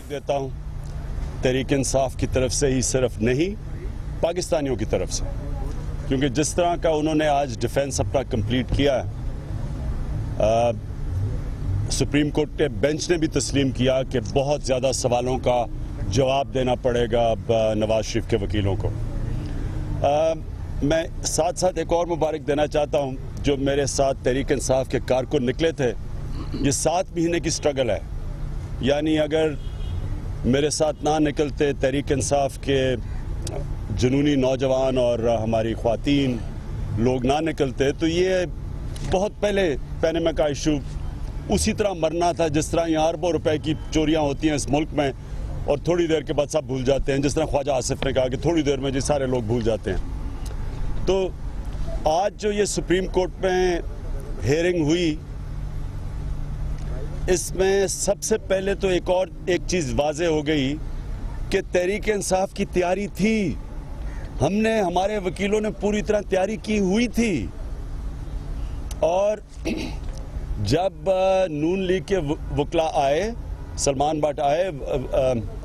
देता हूं तहरीक इंसाफ की तरफ से ही सिर्फ नहीं, पाकिस्तानियों की तरफ से, क्योंकि जिस तरह का उन्होंने आज डिफेंस अपना कंप्लीट किया है, सुप्रीम कोर्ट के बेंच ने भी तस्लीम किया कि बहुत ज़्यादा सवालों का जवाब देना पड़ेगा अब नवाज शरीफ के वकीलों को। मैं साथ साथ एक और मुबारक देना चाहता हूं, जो मेरे साथ तहरीक इंसाफ के कारकुन निकले थे। ये 7 महीने की स्ट्रगल है, यानी अगर मेरे साथ ना निकलते, तहरीक इंसाफ के जुनूनी नौजवान और हमारी ख्वातीन लोग ना निकलते, तो ये बहुत पहले पनामा का इशू उसी तरह मरना था जिस तरह यहाँ अरबों रुपए की चोरियाँ होती हैं इस मुल्क में और थोड़ी देर के बाद सब भूल जाते हैं, जिस तरह ख्वाजा आसिफ ने कहा कि थोड़ी देर में जी सारे लोग भूल जाते हैं। तो आज जो ये सुप्रीम कोर्ट में हेयरिंग हुई, इसमें सबसे पहले तो एक चीज़ वाज़े हो गई कि तहरीक इंसाफ की तैयारी थी। हमारे वकीलों ने पूरी तरह तैयारी की हुई थी, और जब नून लीग के वकला आए, सलमान भट्ट आए,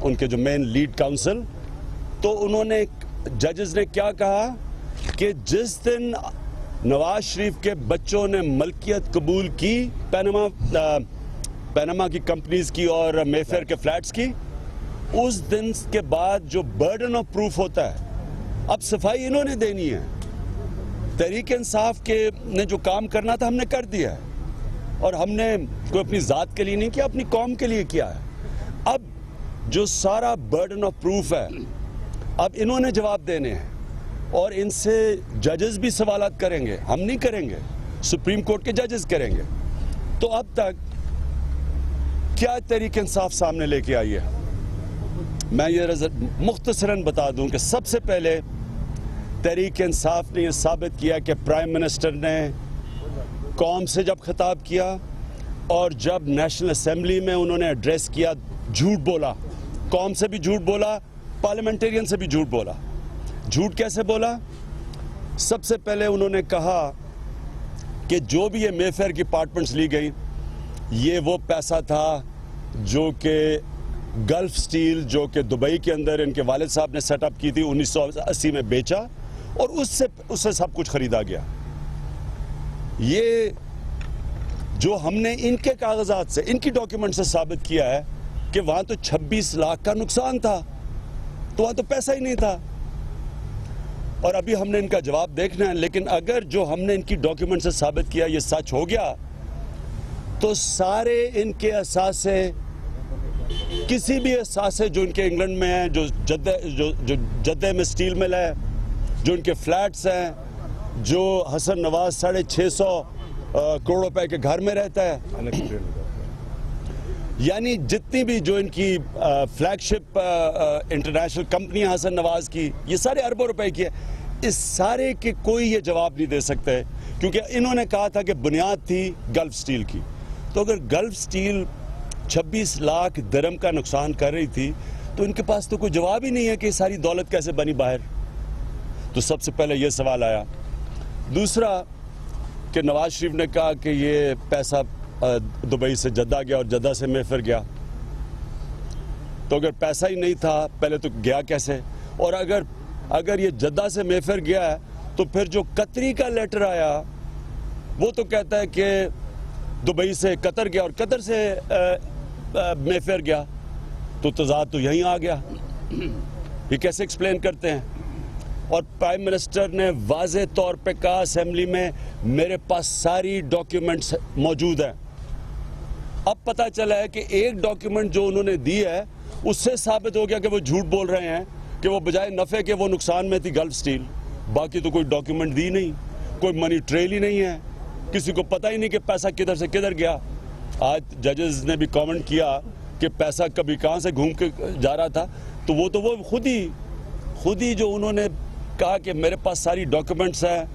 उनके जो मेन लीड काउंसिल, तो उन्होंने, जजेस ने क्या कहा कि जिस दिन नवाज शरीफ के बच्चों ने मलकियत कबूल की पनामा की कंपनीज की और मेफेयर के फ्लैट्स की, उस दिन के बाद जो बर्डन ऑफ प्रूफ होता है, अब सफाई इन्होंने देनी है। तहरीक इंसाफ के ने जो काम करना था हमने कर दिया है, और हमने कोई अपनी ज़ात के लिए नहीं किया, अपनी कौम के लिए किया है। अब जो सारा बर्डन ऑफ प्रूफ है, अब इन्होंने जवाब देने हैं, और इनसे जजेस भी सवालात करेंगे, हम नहीं करेंगे, सुप्रीम कोर्ट के जजेस करेंगे। तो अब तक क्या तहरीक इंसाफ सामने लेके आई है, मैं ये मुख्तसरन बता दूं कि सबसे पहले तहरीक इंसाफ ने यह साबित किया कि प्राइम मिनिस्टर ने कौम से जब खिताब किया और जब नेशनल असेंबली में उन्होंने एड्रेस किया, झूठ बोला, कौम से भी झूठ बोला, पार्लियामेंटेरियन से भी झूठ बोला। झूठ कैसे बोला? सबसे पहले उन्होंने कहा कि जो भी ये मेफेयर की अपार्टमेंट्स ली गई, ये वो पैसा था जो कि गल्फ स्टील, जो कि दुबई के अंदर इनके वालिद साहब ने सेटअप की थी, 1980 में बेचा, और उससे सब कुछ खरीदा गया। ये जो हमने इनके कागजात से, इनकी डॉक्यूमेंट से साबित किया है कि वहां तो 26 लाख का नुकसान था, तो वहां तो पैसा ही नहीं था। और अभी हमने इनका जवाब देखना है, लेकिन अगर जो हमने इनकी डॉक्यूमेंट से साबित किया ये सच हो गया, तो सारे इनके असासे, किसी भी असासे जो इनके इंग्लैंड में है, जो जद्दे में स्टील मिल है, जो इनके फ्लैट्स हैं, जो हसन नवाज 650 करोड़ रुपए के घर में रहता है, यानी जितनी भी जो इनकी flagship international company Hasan Nawaz की, ये सारे अरबों रुपए की है। इस सारे के कोई ये जवाब नहीं दे सकते, क्योंकि इन्होंने कहा था कि बुनियाद थी गल्फ स्टील की। तो अगर गल्फ स्टील 26 लाख दिरहम का नुकसान कर रही थी, तो इनके पास तो कोई जवाब ही नहीं है कि सारी दौलत कैसे बनी बाहर। तो सबसे पहले ये सवाल आया। दूसरा कि नवाज शरीफ ने कहा कि ये पैसा दुबई से जद्दा गया और जद्दा से मेफेयर गया, तो अगर पैसा ही नहीं था पहले तो गया कैसे? और अगर ये जद्दा से मेफेयर गया है, तो फिर जो कतरी का लेटर आया वो तो कहता है कि दुबई से कतर गया और कतर से मेफेयर गया, तो तजाद तो यहीं आ गया। ये कैसे एक्सप्लेन करते हैं? और प्राइम मिनिस्टर ने वाज़े तौर पे कहा असेंबली में, मेरे पास सारी डॉक्यूमेंट्स मौजूद हैं। अब पता चला है कि एक डॉक्यूमेंट जो उन्होंने दी है, उससे साबित हो गया कि वो झूठ बोल रहे हैं, कि वो बजाय नफ़े के वो नुकसान में थी गल्फ स्टील। बाकी तो कोई डॉक्यूमेंट दी नहीं, कोई मनी ट्रेल ही नहीं है, किसी को पता ही नहीं कि पैसा किधर से किधर गया। आज जजेस ने भी कमेंट किया कि पैसा कभी कहाँ से घूम के जा रहा था, तो वो खुद ही जो उन्होंने कहा कि मेरे पास सारी डॉक्यूमेंट्स हैं,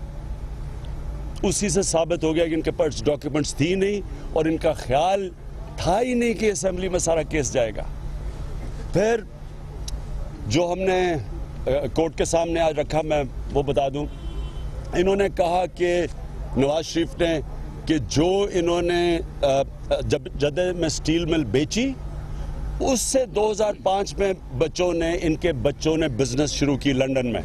उसी से साबित हो गया कि इनके पास डॉक्यूमेंट्स थी नहीं, और इनका ख्याल था ही नहीं कि असेंबली में सारा केस जाएगा। फिर जो हमने कोर्ट के सामने आज रखा, मैं वो बता दूं, इन्होंने कहा कि नवाज शरीफ ने कि जो इन्होंने जब जद्दे में स्टील मिल बेची, उससे 2005 में इनके बच्चों ने बिजनेस शुरू की लंदन में।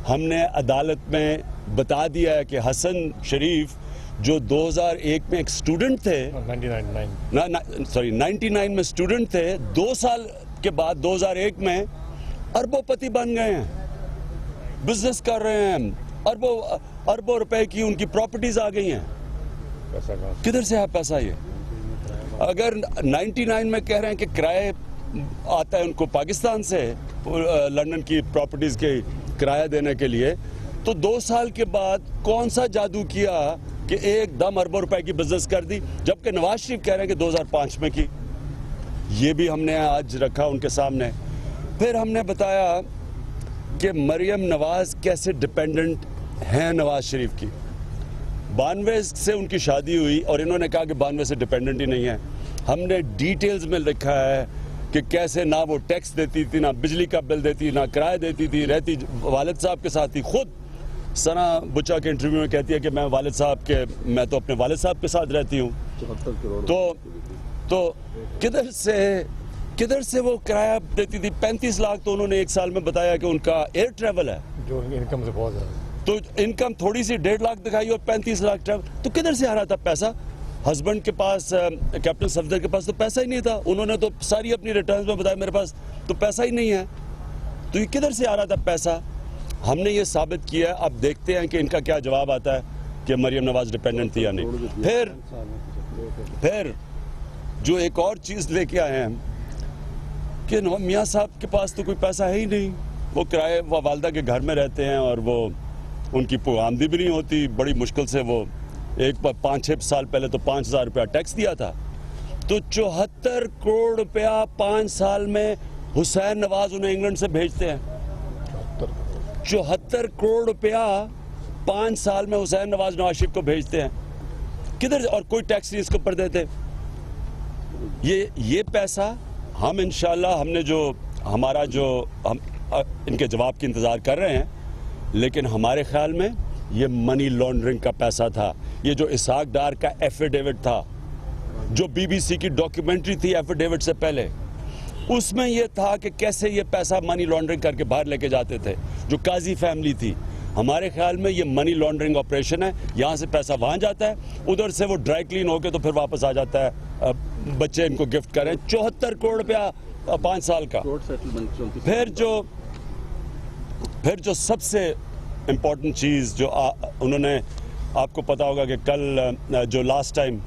हमने अदालत में बता दिया है कि हसन शरीफ जो 2001 में एक स्टूडेंट थे, 99 में स्टूडेंट थे, 2 साल के बाद 2001 में अरबोपति बन गए हैं, बिजनेस कर रहे हैं, अरबों रुपए की उनकी प्रॉपर्टीज आ गई हैं। किधर से है पैसा ये? अगर 99 में कह रहे हैं कि किराए आता है उनको पाकिस्तान से लंदन की प्रॉपर्टीज के किराया देने के लिए, तो 2 साल के बाद कौन सा जादू किया कि एकदम अरबों रुपए की बिजनेस कर दी, जबकि नवाज शरीफ कह रहे हैं कि 2005 में की। ये भी हमने आज रखा उनके सामने। फिर हमने बताया कि मरियम नवाज कैसे डिपेंडेंट हैं नवाज शरीफ की। 92 से उनकी शादी हुई और इन्होंने कहा कि 92 से डिपेंडेंट ही नहीं है। हमने डिटेल्स में लिखा है कि कैसे ना वो टैक्स देती थी, ना बिजली का बिल देती, ना किराया देती थी, रहती वालिद साहब के साथ ही। खुद सना बुचा के इंटरव्यू में कहती है कि मैं तो अपने वालिद साहब के साथ रहती हूँ। तो किधर से वो किराया देती थी? 35 लाख तो उन्होंने 1 साल में बताया कि उनका एयर ट्रैवल है, जो इनकम से बहुत ज़्यादा। तो इनकम थोड़ी सी 1.5 लाख दिखाई और 35 लाख ट्रैवल, तो किधर से आ रहा था पैसा? हस्बैंड के पास, कैप्टन सफदर के पास तो पैसा ही नहीं था। उन्होंने तो सारी अपनी रिटर्न्स में बताया मेरे पास तो पैसा ही नहीं है। तो ये किधर से आ रहा था पैसा? हमने ये साबित किया। अब देखते हैं कि इनका क्या जवाब आता है कि मरियम नवाज डिपेंडेंट थी या नहीं। फिर जो एक और चीज़ लेके आए हैं कि मियाँ साहब के पास तो कोई पैसा है ही नहीं, वो किराए वालदा के घर में रहते हैं और वो उनकी आमदनी भी नहीं होती। बड़ी मुश्किल से वो 5-6 साल पहले तो 5,000 रुपया टैक्स दिया था। तो 74 करोड़ रुपया 5 साल में हुसैन नवाज उन्हें इंग्लैंड से भेजते हैं। 74 करोड़ रुपया 5 साल में हुसैन नवाज शरीफ को भेजते हैं। किधर? और कोई टैक्स नहीं इसके ऊपर देते। ये पैसा हम इंशाल्लाह हम इनके जवाब की इंतज़ार कर रहे हैं, लेकिन हमारे ख्याल में ये मनी लॉन्ड्रिंग का पैसा था। ये जो इसाक डार का एफिडेविट था, जो बीबीसी की डॉक्यूमेंट्री थी एफिडेविट से पहले, उसमें ये था कि कैसे ये पैसा मनी लॉन्ड्रिंग करके बाहर लेके जाते थे, जो काजी फैमिली थी। हमारे ख्याल में ये मनी लॉन्ड्रिंग ऑपरेशन है। यहाँ से पैसा वहाँ जाता है, उधर से वो ड्राई क्लीन होकर तो फिर वापस आ जाता है। बच्चे इनको गिफ्ट करें 74 करोड़ रुपया 5 साल का। फिर जो सबसे इम्पोर्टेंट चीज़ जो उन्होंने, आपको पता होगा कि कल जो लास्ट टाइम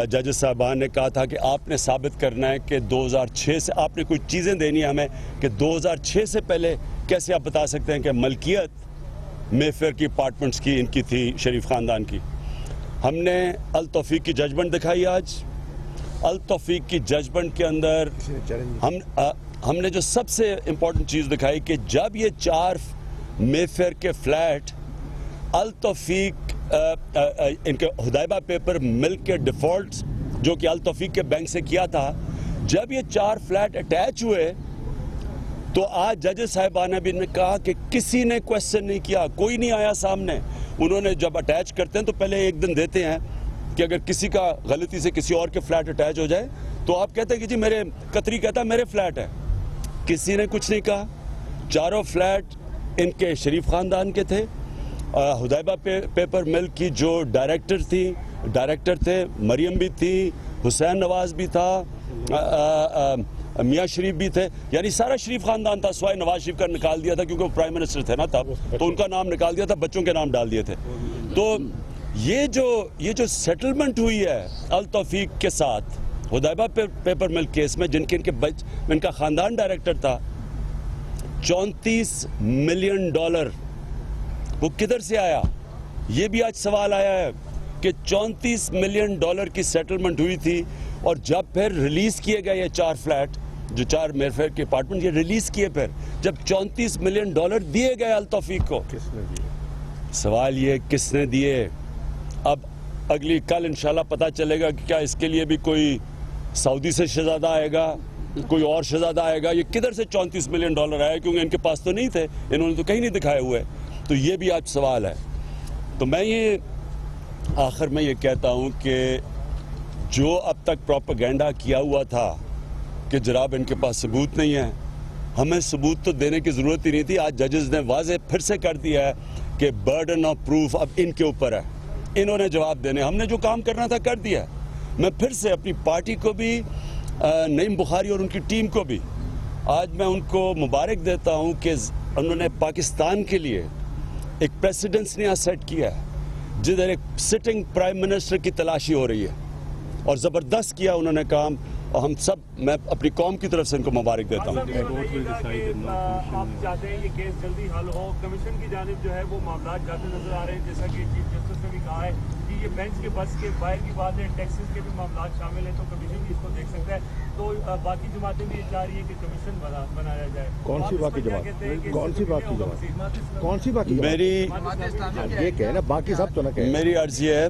जजेस साहबान ने कहा था कि आपने साबित करना है कि 2006 से आपने कुछ चीज़ें देनी है हमें कि 2006 से पहले कैसे आप बता सकते हैं कि मलकियत मेफेयर की अपार्टमेंट्स की इनकी थी, शरीफ ख़ानदान की। हमने अल तौफीक की जजमेंट दिखाई आज। अल तौफीक की जजमेंट के अंदर हमने जो सबसे इम्पोर्टेंट चीज़ दिखाई कि जब ये 4 मेफेयर के फ्लैट अल तौफीक इनके हुदैबा पेपर मिल्क के डिफ़ॉल्ट जो कि अल तौफीक के बैंक से किया था, जब ये 4 फ्लैट अटैच हुए तो आज जजेस साहिबान भी ने कहा कि किसी ने क्वेश्चन नहीं किया, कोई नहीं आया सामने। उन्होंने जब अटैच करते हैं तो पहले 1 दिन देते हैं कि अगर किसी का गलती से किसी और के फ्लैट अटैच हो जाए तो आप कहते हैं कि जी मेरे कतरी कहता है मेरे फ्लैट है। किसी ने कुछ नहीं कहा। 4 फ्लैट इनके शरीफ ख़ानदान के थे। हुदैबा पेपर मिल्क की जो डायरेक्टर थे, मरियम भी थी, हुसैन नवाज भी था, मियाँ शरीफ भी थे, यानी सारा शरीफ ख़ानदान था। स्वाय नवाज शरीफ का निकाल दिया था क्योंकि वो प्राइम मिनिस्टर थे ना तब, तो उनका नाम निकाल दिया था, बच्चों के नाम डाल दिए थे। तो ये जो सेटलमेंट हुई है अल तौफीक के साथ हुदैबा पेपर मिल्क केस में, इनका ख़ानदान डायरेक्टर था, $34 मिलियन वो किधर से आया? ये भी आज सवाल आया है कि $34 मिलियन की सेटलमेंट हुई थी। और जब फिर रिलीज़ किए गए ये 4 फ्लैट, जो 4 मेफेयर के अपार्टमेंट, ये रिलीज़ किए, फिर जब $34 मिलियन दिए गए अल तौफीक को, किसने दिए? सवाल ये किसने दिए? अब कल इंशाल्लाह पता चलेगा कि क्या इसके लिए भी कोई सऊदी से शहजादा आएगा, कोई और शहजादा आएगा। ये किधर से $34 मिलियन आया? क्योंकि इनके पास तो नहीं थे, इन्होंने तो कहीं नहीं दिखाए हुए। तो ये भी आज सवाल है। तो मैं ये आखिर में ये कहता हूँ कि जो अब तक प्रोपेगेंडा किया हुआ था कि जनाब इनके पास सबूत नहीं है। हमें सबूत तो देने की ज़रूरत ही नहीं थी। आज जजेस ने वाजे फिर से कर दिया है कि बर्डन ऑफ प्रूफ अब इनके ऊपर है, इन्होंने जवाब देने। हमने जो काम करना था कर दिया। मैं फिर से अपनी पार्टी को भी, नईम बुखारी और उनकी टीम को भी आज मैं उनको मुबारक देता हूं कि उन्होंने पाकिस्तान के लिए एक प्रेसिडेंस ने सेट किया है जिधर एक सिटिंग प्राइम मिनिस्टर की तलाशी हो रही है, और ज़बरदस्त किया उन्होंने काम। और हम सब, मैं अपनी कौम की तरफ से इनको मुबारक देता हूँ। आप चाहते हैं ये केस जल्दी हल हो, कमीशन की जानिब जो है वो मामला जाते नजर आ रहे हैं, जैसा कि चीफ जस्टिस ने भी कहा है कि ये बेंच के बस के बाहर की बात है, टैक्सेस के भी मामला शामिल हैं, तो कमीशन भी इसको देख सकता है। तो बाकी जमातें भी ये चाह रही है कि कमीशन बनाया जाए। कौन सी बाकी जमात? कौन सी बात की जमात? कौन सी बाकी? मेरी ये कहे ना, बाकी सब तो ना कहे। मेरी अर्ज ये है,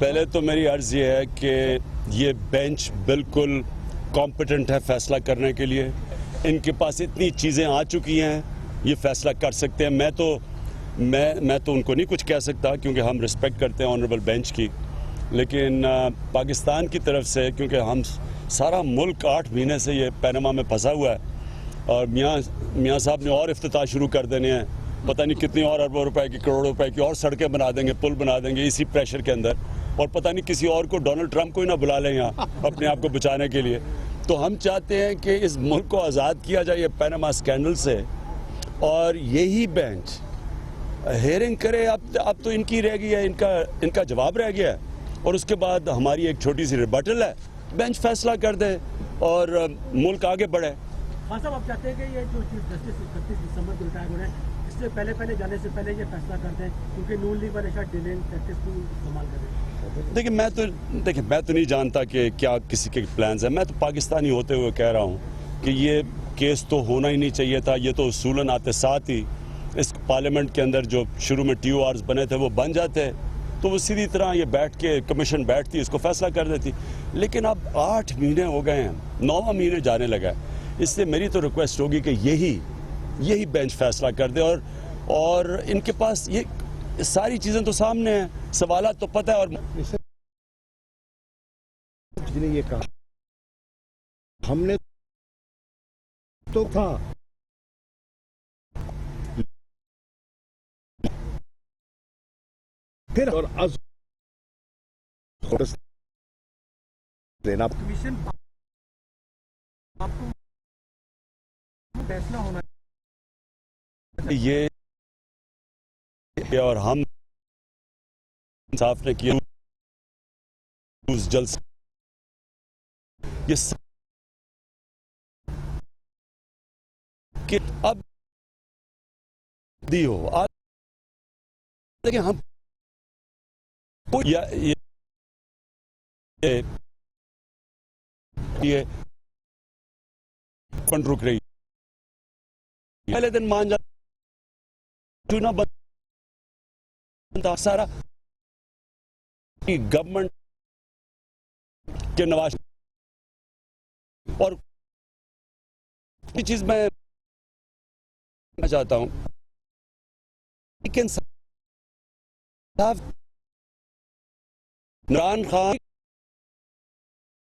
पहले तो मेरी अर्ज ये है कि ये बेंच बिल्कुल कॉम्पिटेंट है फैसला करने के लिए। इनके पास इतनी चीज़ें आ चुकी हैं, ये फैसला कर सकते हैं। मैं तो उनको नहीं कुछ कह सकता क्योंकि हम रिस्पेक्ट करते हैं ऑनरेबल बेंच की, लेकिन पाकिस्तान की तरफ से, क्योंकि हम सारा मुल्क 8 महीने से ये पैनामा में फंसा हुआ है, और मियाँ साहब ने और इफ्तिताह शुरू कर देने हैं, पता नहीं कितनी और अरबों रुपए की, करोड़ों रुपए की और सड़कें बना देंगे, पुल बना देंगे इसी प्रेशर के अंदर, और पता नहीं किसी और को, डोनाल्ड ट्रंप को ही ना बुला लें यहाँ अपने आप को बचाने के लिए। तो हम चाहते हैं कि इस मुल्क को आज़ाद किया जाए ये पैनामा स्कैंडल से, और यही बेंच हेयरिंग करे। अब तो इनकी रह गई है, इनका जवाब रह गया है, और उसके बाद हमारी एक छोटी सी रिबटल है, बेंच फैसला कर दे और मुल्क आगे बढ़े। हाँ साहब, आप चाहते हैं कि ये जो चीफ जस्टिस 31 दिसंबर को रिटायर हो रहे हैं, इससे पहले जाने से पहले ये फैसला करते हैं, क्योंकि नून लीग वाले शायद डिले प्रैक्टिस को इस्तेमाल करें। देखिए मैं तो नहीं जानता कि क्या किसी के प्लान्स हैं। मैं तो पाकिस्तानी होते हुए कह रहा हूँ कि ये केस तो होना ही नहीं चाहिए था। ये तो उसूलन आते साथ ही इस पार्लियामेंट के अंदर जो शुरू में TORs बने थे वो बन जाते, तो वो सीधी तरह ये बैठ के कमीशन बैठती, इसको फैसला कर देती। लेकिन अब 8 महीने हो गए हैं, 9वां महीने जाने लगा है, इसलिए मेरी तो रिक्वेस्ट होगी कि यही बेंच फैसला कर दे। और इनके पास ये सारी चीज़ें तो सामने हैं, सवालात तो पता है। और जिन्हें ये कहा हमने तो था, फिर और आज देना कमीशन आपको फैसला होना ये और हम साफ ने किया उस जल्द ये कि अब दी हो आज, देखिए हम ये फंड रुक रही, पहले दिन मान जा चुना बनता सारा गवर्नमेंट के नवाज, और चीज मैं चाहता हूं, लेकिन इमरान खान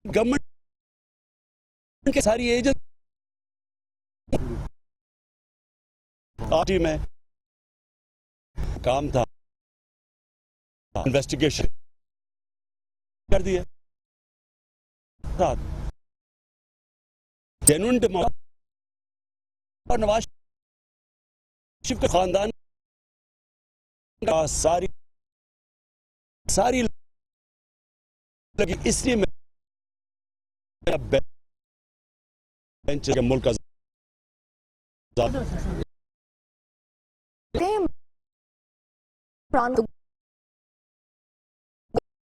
गवर्नमेंट के सारी एजेंसी पार्टी में काम था, इन्वेस्टिगेशन कर दिया, जेन्युइन डेमोक्रेसी और नवाज शरीफ के खानदान का सारी लगी, इसलिए मेरा बेंच मुल्क का